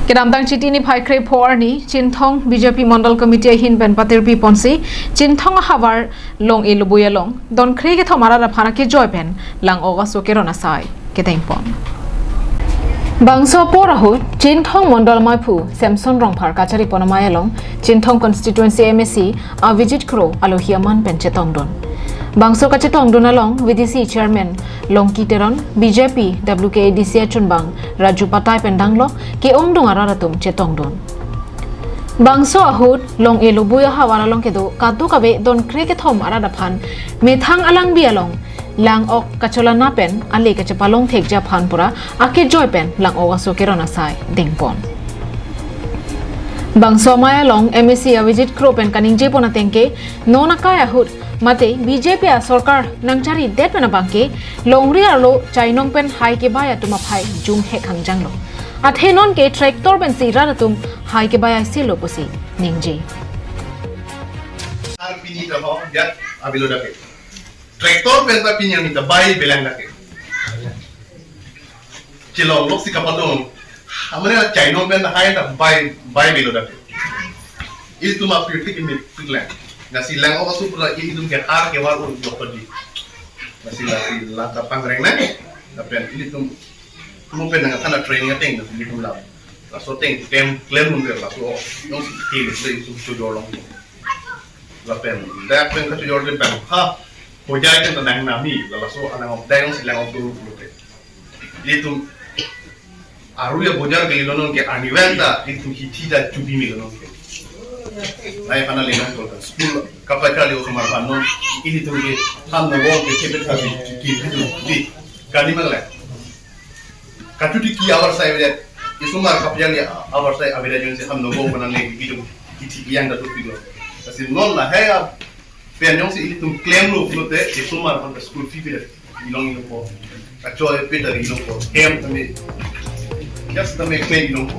Kedamtang chiti ni phai kre phor ni Chinthong BJP Mandal Committee hin ben patir pi ponsi Chinthong havar long e Lobui long don kre ke thomara ra phana ke joy pen lang oga so keron asai ke tempon Bangso porahu Chinthong Mandal Maipu Samson rong phar kachari ponamaya long Chinthong constituency MSC a visit kro alohiaman pen chetong don Bangso ka chetong don along VDC chairman long keron BJP WKDC chunbang Raju Patai pendanglo ke ong dong araratum chetong don Bangso ahut long e Lobui hawara long kedo katu kabe don kre ke thom arada phan methang alang bialong lang ok kacholana pen ale ka chapalong thekja phan pura ake joy pen lang oga so kerona sai dingpon Bangso maya long MSC a visit kro pen kaning je pona tengke nona kaya hut mate BJP a sarkar nangchari det pena bangke longri alo chainong pen hai ke baya tuma phai jung he khangjang lo athenon ke tractor pen si raratum hai ke baya silo posi ningje ar pini ta ho ya abilo dake tractor pen ta pinya ni ta bai belang dake chilo loksi kapadong amane chainong pen hai ta bai bilo dake il tuma pirtik mi pitlang nasi lang o supra idum ke ar ke war ur doktor di nasi la ta pangreng na dapen idum mo pen nga kana training ateng na idum la la so teng tem klem mun la so no ki le su jolong la pen da pen ka jor de pen ha ho ja ken nang na mi la so ana of dang silang of tu lote idum aruya bojar ke lonon ke aniventa idum hitida tubi mi lonon ke ay kana lenong ko school kapakali o marfano ini tunge han no go ke kebe thabi ki di kali magla katuti ki awar sai wede isumar kapyali awar sai abeda jeng se han no go kana le video kiti yang da video kasi non la haya penyong se ini tung claim lo flote isumar kan school fee bede ilong ko kachoy peter ilong ko hem tame just tame claim ilong ko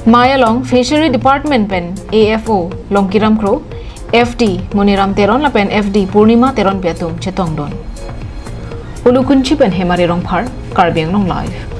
Maya long Fishery Department pen AFO long kiram kro FD Muniram teron la pen FD Purnima teron piatum chetong don Ulukunchi pen hemari rong phar Karbiang long live